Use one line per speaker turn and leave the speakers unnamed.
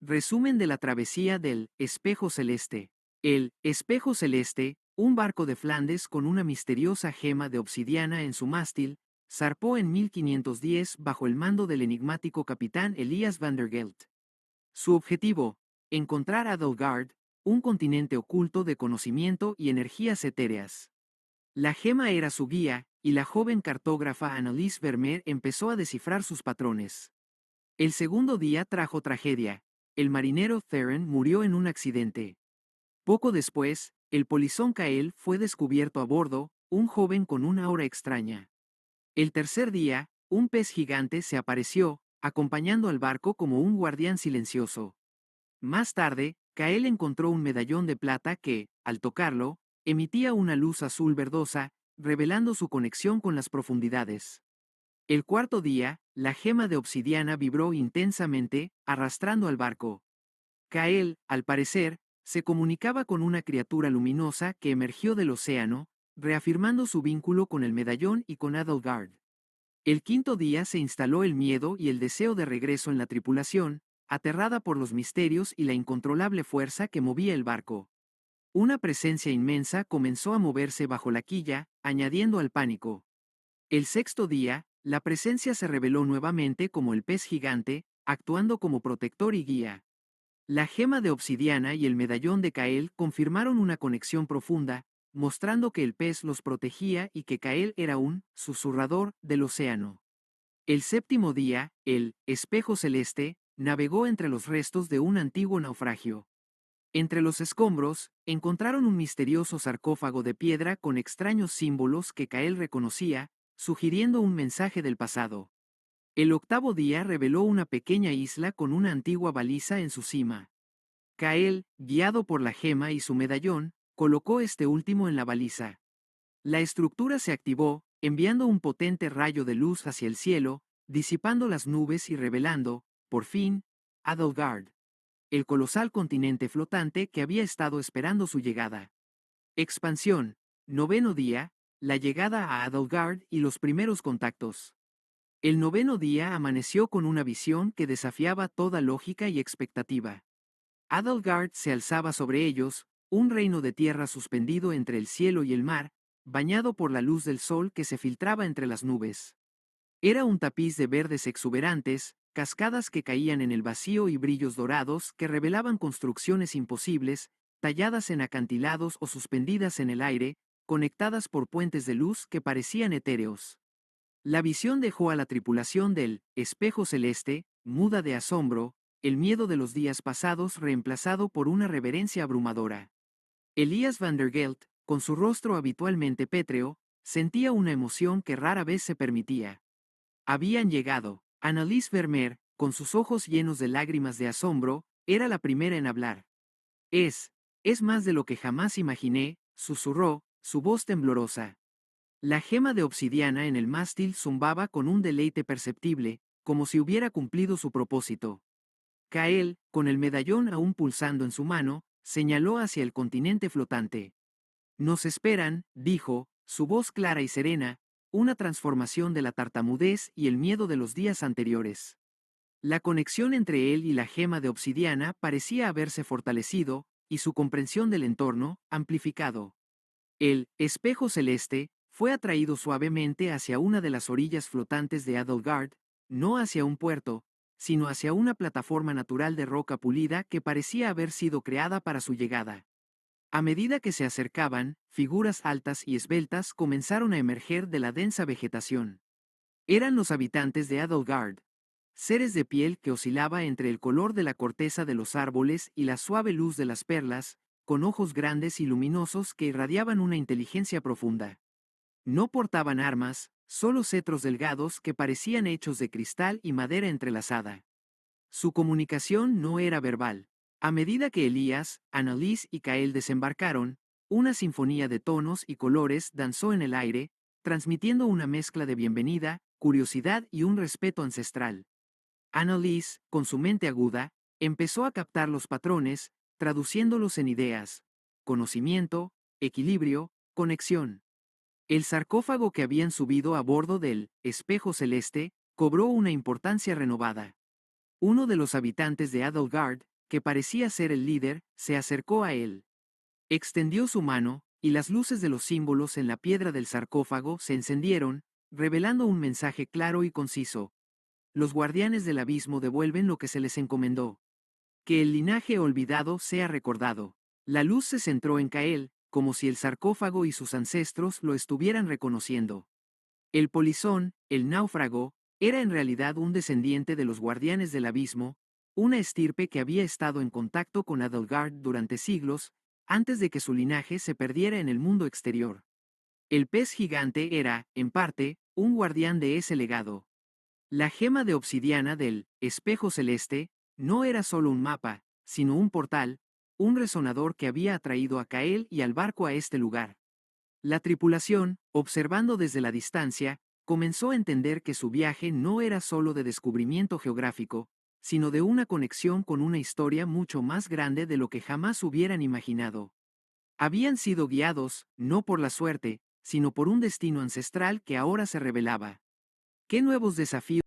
Resumen de la travesía del Espejo Celeste. El Espejo Celeste, un barco de Flandes con una misteriosa gema de obsidiana en su mástil, zarpó en 1510 bajo el mando del enigmático capitán Elias van der Gelt. Su objetivo, encontrar a Adelgard, un continente oculto de conocimiento y energías etéreas. La gema era su guía, y la joven cartógrafa Annelies Vermeer empezó a descifrar sus patrones. El segundo día trajo tragedia. El marinero Theron murió en un accidente. Poco después, el polizón Kael fue descubierto a bordo, un joven con una aura extraña. El tercer día, un pez gigante se apareció, acompañando al barco como un guardián silencioso. Más tarde, Kael encontró un medallón de plata que, al tocarlo, emitía una luz azul verdosa, revelando su conexión con las profundidades. El cuarto día, la gema de obsidiana vibró intensamente, arrastrando al barco. Kael, al parecer, se comunicaba con una criatura luminosa que emergió del océano, reafirmando su vínculo con el medallón y con Adelgard. El quinto día se instaló el miedo y el deseo de regreso en la tripulación, aterrada por los misterios y la incontrolable fuerza que movía el barco. Una presencia inmensa comenzó a moverse bajo la quilla, añadiendo al pánico. El sexto día, la presencia se reveló nuevamente como el pez gigante, actuando como protector y guía. La gema de obsidiana y el medallón de Kael confirmaron una conexión profunda, mostrando que el pez los protegía y que Kael era un susurrador del océano. El séptimo día, el espejo celeste navegó entre los restos de un antiguo naufragio. Entre los escombros, encontraron un misterioso sarcófago de piedra con extraños símbolos que Kael reconocía, sugiriendo un mensaje del pasado. El octavo día reveló una pequeña isla con una antigua baliza en su cima. Kael, guiado por la gema y su medallón, colocó este último en la baliza. La estructura se activó, enviando un potente rayo de luz hacia el cielo, disipando las nubes y revelando, por fin, Adelgard, el colosal continente flotante que había estado esperando su llegada. Expansión. Noveno día, la llegada a Adelgard y los primeros contactos. El noveno día amaneció con una visión que desafiaba toda lógica y expectativa. Adelgard se alzaba sobre ellos, un reino de tierra suspendido entre el cielo y el mar, bañado por la luz del sol que se filtraba entre las nubes. Era un tapiz de verdes exuberantes, cascadas que caían en el vacío y brillos dorados que revelaban construcciones imposibles, talladas en acantilados o suspendidas en el aire, conectadas por puentes de luz que parecían etéreos. La visión dejó a la tripulación del espejo celeste, muda de asombro, el miedo de los días pasados reemplazado por una reverencia abrumadora. Elias van der Gelt, con su rostro habitualmente pétreo, sentía una emoción que rara vez se permitía. Habían llegado. Annelies Vermeer, con sus ojos llenos de lágrimas de asombro, era la primera en hablar. Es, es más de lo que jamás imaginé, susurró, su voz temblorosa. La gema de obsidiana en el mástil zumbaba con un deleite perceptible, como si hubiera cumplido su propósito. Kael, con el medallón aún pulsando en su mano, señaló hacia el continente flotante. Nos esperan, dijo, su voz clara y serena, una transformación de la tartamudez y el miedo de los días anteriores. La conexión entre él y la gema de obsidiana parecía haberse fortalecido, y su comprensión del entorno, amplificado. El espejo celeste fue atraído suavemente hacia una de las orillas flotantes de Adelgard, no hacia un puerto, sino hacia una plataforma natural de roca pulida que parecía haber sido creada para su llegada. A medida que se acercaban, figuras altas y esbeltas comenzaron a emerger de la densa vegetación. Eran los habitantes de Adelgard, seres de piel que oscilaba entre el color de la corteza de los árboles y la suave luz de las perlas, con ojos grandes y luminosos que irradiaban una inteligencia profunda. No portaban armas, solo cetros delgados que parecían hechos de cristal y madera entrelazada. Su comunicación no era verbal. A medida que Elías, Annelies y Kael desembarcaron, una sinfonía de tonos y colores danzó en el aire, transmitiendo una mezcla de bienvenida, curiosidad y un respeto ancestral. Annelies, con su mente aguda, empezó a captar los patrones, traduciéndolos en ideas, conocimiento, equilibrio, conexión. El sarcófago que habían subido a bordo del espejo celeste cobró una importancia renovada. Uno de los habitantes de Adelgard, que parecía ser el líder, se acercó a él. Extendió su mano, y las luces de los símbolos en la piedra del sarcófago se encendieron, revelando un mensaje claro y conciso. Los guardianes del abismo devuelven lo que se les encomendó. Que el linaje olvidado sea recordado. La luz se centró en Kael, como si el sarcófago y sus ancestros lo estuvieran reconociendo. El polizón, el náufrago, era en realidad un descendiente de los guardianes del abismo, una estirpe que había estado en contacto con Adelgard durante siglos, antes de que su linaje se perdiera en el mundo exterior. El pez gigante era, en parte, un guardián de ese legado. La gema de obsidiana del espejo celeste no era solo un mapa, sino un portal, un resonador que había atraído a Kael y al barco a este lugar. La tripulación, observando desde la distancia, comenzó a entender que su viaje no era solo de descubrimiento geográfico, sino de una conexión con una historia mucho más grande de lo que jamás hubieran imaginado. Habían sido guiados, no por la suerte, sino por un destino ancestral que ahora se revelaba. ¿Qué nuevos desafíos